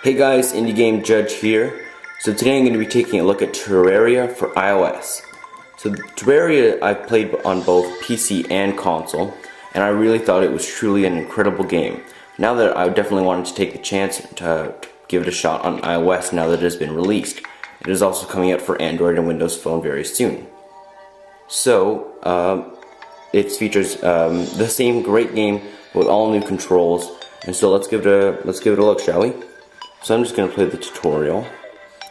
Hey guys, Indie Game Judge here. So today I'm going to be taking a look at Terraria for iOS. So Terraria I've played on both PC and console, and I really thought it was truly an incredible game. Now that I definitely wanted to take the chance to give it a shot on iOS now that it has been released. It is also coming out for Android and Windows Phone very soon. So it features the same great game with all new controls, and so let's give it a look, shall we? So I'm just going to play the tutorial,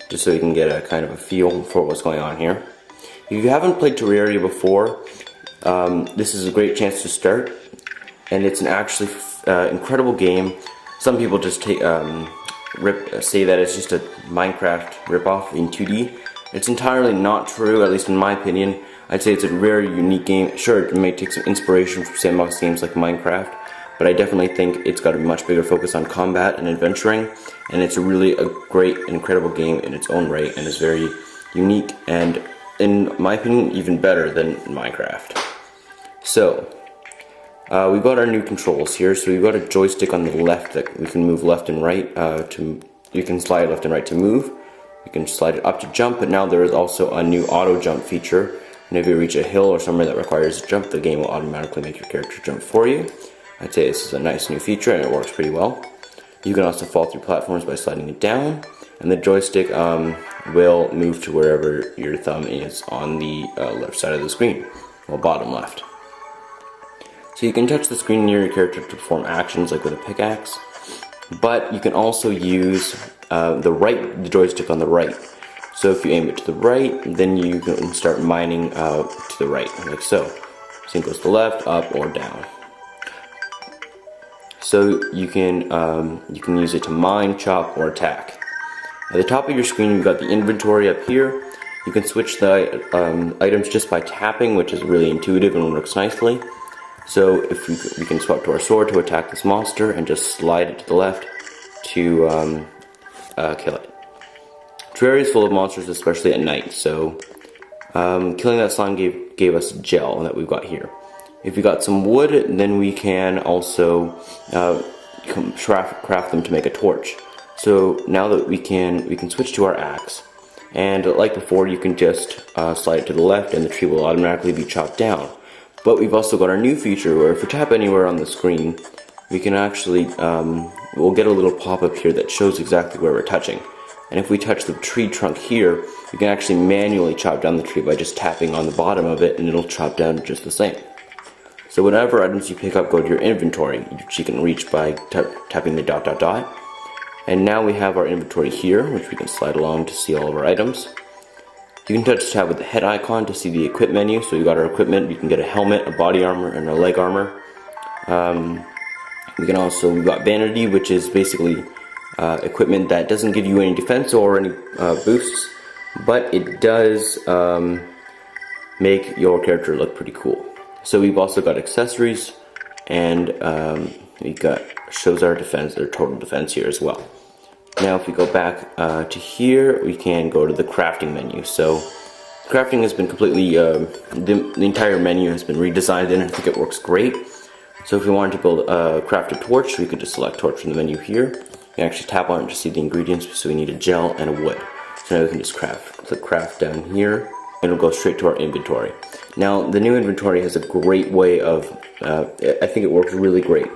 just so you can get a kind of a feel for what's going on here. If you haven't played Terraria before, this is a great chance to start, and it's an actually incredible game. Some people just say that it's just a Minecraft ripoff in 2D. It's entirely not true, at least in my opinion. I'd say it's a very unique game. Sure, it may take some inspiration from sandbox games like Minecraft, but I definitely think it's got a much bigger focus on combat and adventuring, and it's really a great and incredible game in its own right, and is very unique and, in my opinion, even better than Minecraft. So, we've got our new controls here. So we've got a joystick on the left that we can move left and right you can slide left and right to move. You can slide it up to jump, but now there is also a new auto jump feature. And if you reach a hill or somewhere that requires a jump, the game will automatically make your character jump for you. I'd say this is a nice new feature, and it works pretty well. You can also fall through platforms by sliding it down, and the joystick will move to wherever your thumb is on the left side of the screen, or bottom left. So you can touch the screen near your character to perform actions like with a pickaxe, but you can also use the joystick on the right. So if you aim it to the right, then you can start mining to the right, like so. Same goes to the left, up, or down. So you can use it to mine, chop, or attack. At the top of your screen, you've got the inventory up here. You can switch the items just by tapping, which is really intuitive and works nicely. So if we can swap to our sword to attack this monster, and just slide it to the left to kill it. Terraria is full of monsters, especially at night. So killing that slime gave us gel that we've got here. If we got some wood, then we can also craft them to make a torch. So now that we can switch to our axe, and like before, you can just slide it to the left, and the tree will automatically be chopped down. But we've also got our new feature where if we tap anywhere on the screen, we can actually we'll get a little pop-up here that shows exactly where we're touching. And if we touch the tree trunk here, you can actually manually chop down the tree by just tapping on the bottom of it, and it'll chop down just the same. So whatever items you pick up go to your inventory, which you can reach by tapping the dot dot dot. And now we have our inventory here, which we can slide along to see all of our items. You can touch tab with the head icon to see the equip menu. So you got our equipment. You can get a helmet, a body armor, and a leg armor. We've got vanity, which is basically equipment that doesn't give you any defense or any boosts, but it does make your character look pretty cool. So we've also got accessories, and shows our defense, our total defense here as well. Now if we go back to here, we can go to the crafting menu. So crafting has been completely, the entire menu has been redesigned, and I think it works great. So if we wanted to craft a torch, we could just select torch from the menu here. You can actually tap on it to see the ingredients. So we need a gel and a wood. So now we can just click craft down here, and it'll go straight to our inventory. Now the new inventory has a great way of, I think it works really great.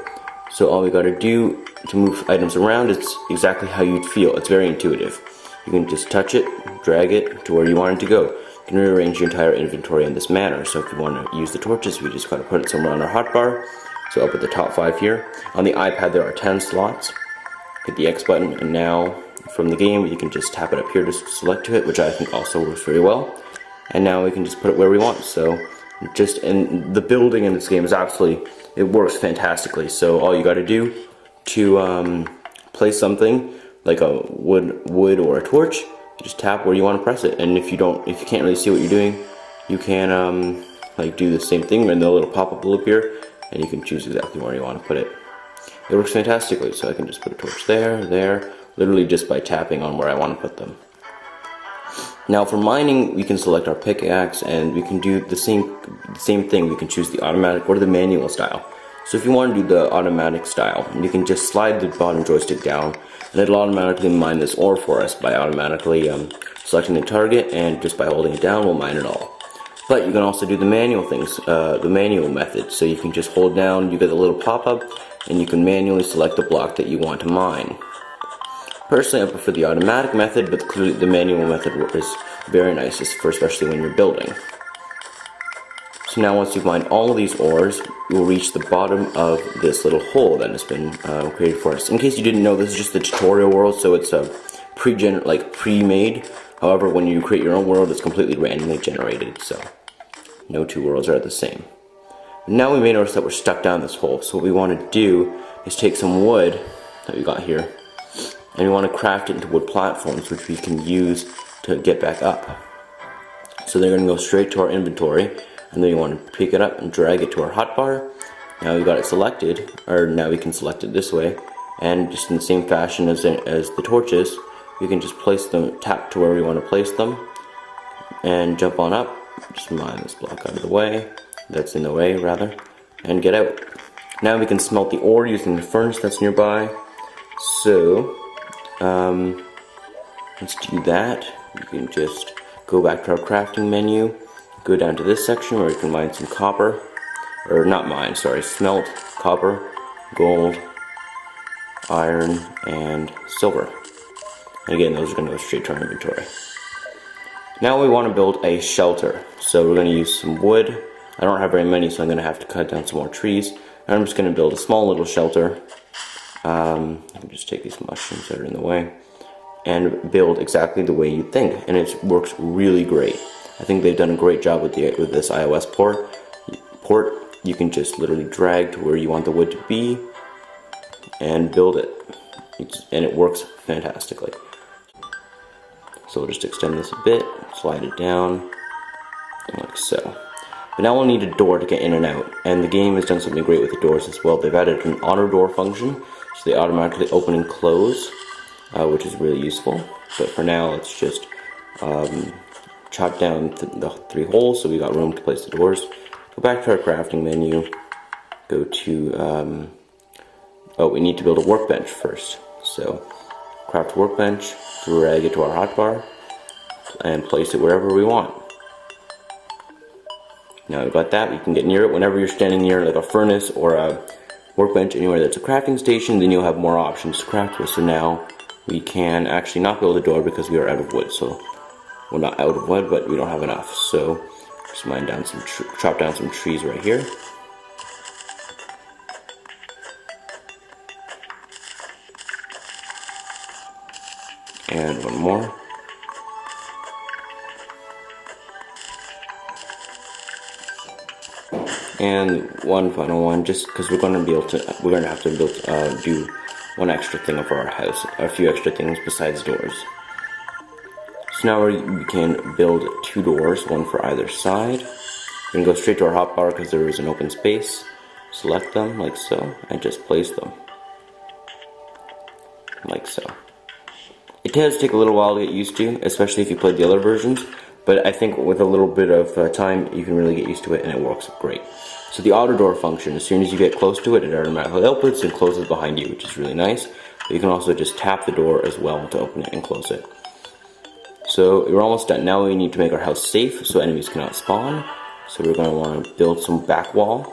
So all we got to do to move items around is exactly how you'd feel. It's very intuitive. You can just touch it, drag it to where you want it to go. You can rearrange your entire inventory in this manner. So if you want to use the torches, we just got to put it somewhere on our hotbar. So up at the top 5 here. On the iPad there are 10 slots. Hit the X button, and now from the game you can just tap it up here to select to it, which I think also works very well. And now we can just put it where we want. So and the building in this game is it works fantastically. So all you got to do to place something like a wood or a torch, you just tap where you want to press it. And if you can't really see what you're doing, you can like do the same thing, and the little pop-up will appear, and you can choose exactly where you want to put it. It works fantastically. So I can just put a torch there, literally just by tapping on where I want to put them. Now for mining, we can select our pickaxe, and we can do the same thing. We can choose the automatic or the manual style. So if you want to do the automatic style, you can just slide the bottom joystick down and it'll automatically mine this ore for us by automatically selecting the target, and just by holding it down we'll mine it all. But you can also do the manual things, the manual method. So you can just hold down, you get a little pop-up, and you can manually select the block that you want to mine. Personally, I prefer the automatic method, but clearly the manual method is very nice, especially when you're building. So now once you've mined all of these ores, you will reach the bottom of this little hole that has been created for us. In case you didn't know, this is just the tutorial world, so it's pre-made. However, when you create your own world, it's completely randomly generated, so no two worlds are the same. Now we may notice that we're stuck down this hole, so what we want to do is take some wood that we got here, and we want to craft it into wood platforms, which we can use to get back up. So they're going to go straight to our inventory, and then you want to pick it up and drag it to our hotbar. Now we've got it selected, or now we can select it this way, and just in the same fashion as the torches, we can just place them, tap to where we want to place them, and jump on up. Just mine this block out of the way, that's in the way rather, and get out. Now we can smelt the ore using the furnace that's nearby. So let's do that. You can just go back to our crafting menu, go down to this section where we can mine some copper, or not mine, sorry, smelt copper, gold, iron, and silver. And again, those are going to go straight to our inventory. Now we want to build a shelter. So we're going to use some wood. I don't have very many, so I'm going to have to cut down some more trees. And I'm just going to build a small little shelter. I can just take these mushrooms that are in the way and build exactly the way you think. And it works really great. I think they've done a great job with this iOS port. You can just literally drag to where you want the wood to be and build it. And it works fantastically. So we'll just extend this a bit, slide it down, like so. But now we'll need a door to get in and out, and the game has done something great with the doors as well. They've added an auto door function, so they automatically open and close, which is really useful. But for now, let's just chop down the 3 holes so we got room to place the doors. Go back to our crafting menu, go to, we need to build a workbench first. So craft workbench, drag it to our hotbar, and place it wherever we want. Now we've got that, we can get near it. Whenever you're standing near like a furnace or a workbench, anywhere that's a crafting station, then you'll have more options to craft with. So now we can actually not build a door because we are out of wood. So we're not out of wood, but we don't have enough. So just mine down some, chop down some trees right here. And one more. And one final one, just because we're going to have to build, do one extra thing for our house, a few extra things besides doors. So now we can build 2 doors, one for either side. We can go straight to our hotbar because there is an open space. Select them like so, and just place them like so. It does take a little while to get used to, especially if you played the other versions, but I think with a little bit of time, you can really get used to it, and it works great. So the auto door function, as soon as you get close to it, it automatically opens and closes behind you, which is really nice. But you can also just tap the door as well to open it and close it. So we're almost done. Now we need to make our house safe so enemies cannot spawn. So we're going to want to build some back wall.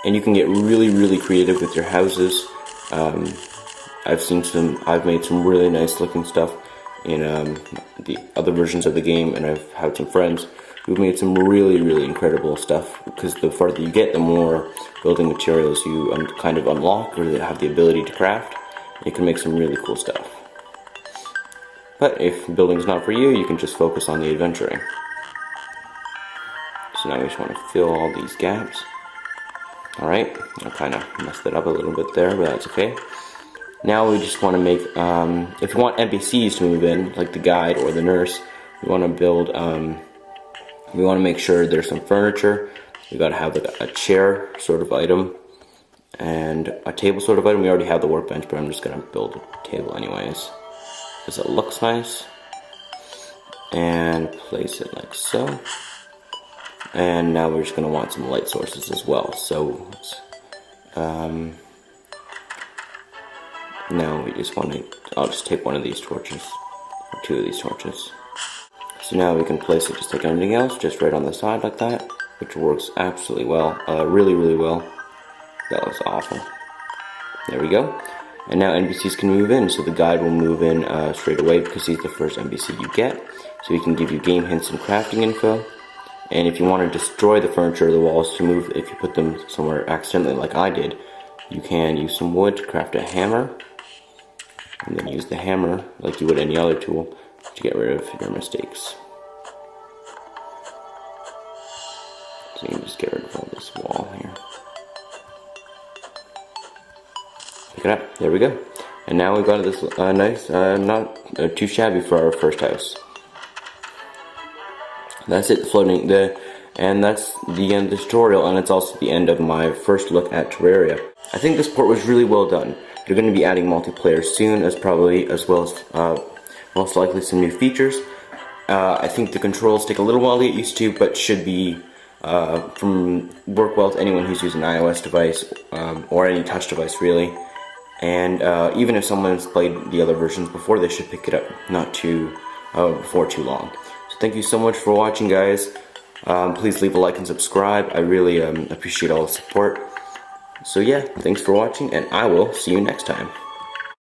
And you can get really, really creative with your houses. I've made some really nice looking stuff in the other versions of the game, and I've had some friends who've made some really, really incredible stuff, because the farther you get, the more building materials you kind of unlock or have the ability to craft. You can make some really cool stuff. But if building's not for you, you can just focus on the adventuring. So now we just want to fill all these gaps. Alright, I kind of messed it up a little bit there, but that's okay. Now we just want to make, if you want NPCs to move in, like the guide or the nurse, we want to build, we want to make sure there's some furniture. We got to have like a chair sort of item and a table sort of item. We already have the workbench, but I'm just going to build a table anyways, because it looks nice. And place it like so. And now we're just going to want some light sources as well. So let's Now we just want to, I'll just take one of these torches, or two of these torches. So now we can place it just like anything else, just right on the side like that, which works absolutely well, really well. That looks awful. There we go. And now NPCs can move in, so the guide will move in straight away because he's the first NPC you get. So he can give you game hints and crafting info. And if you want to destroy the furniture or the walls to move, if you put them somewhere accidentally like I did, you can use some wood to craft a hammer. And then use the hammer like you would any other tool to get rid of your mistakes. So you can just get rid of all this wall here. Pick it up, there we go. And now we've got this nice, not too shabby for our first house. That's it, and that's the end of the tutorial, and it's also the end of my first look at Terraria. I think this port was really well done. They're going to be adding multiplayer soon, as well as most likely some new features. I think the controls take a little while to get used to, but should be work well with anyone who's using an iOS device or any touch device really. And even if someone's played the other versions before, they should pick it up before too long. So thank you so much for watching, guys. Please leave a like and subscribe. I really appreciate all the support. So yeah, thanks for watching, and I will see you next time.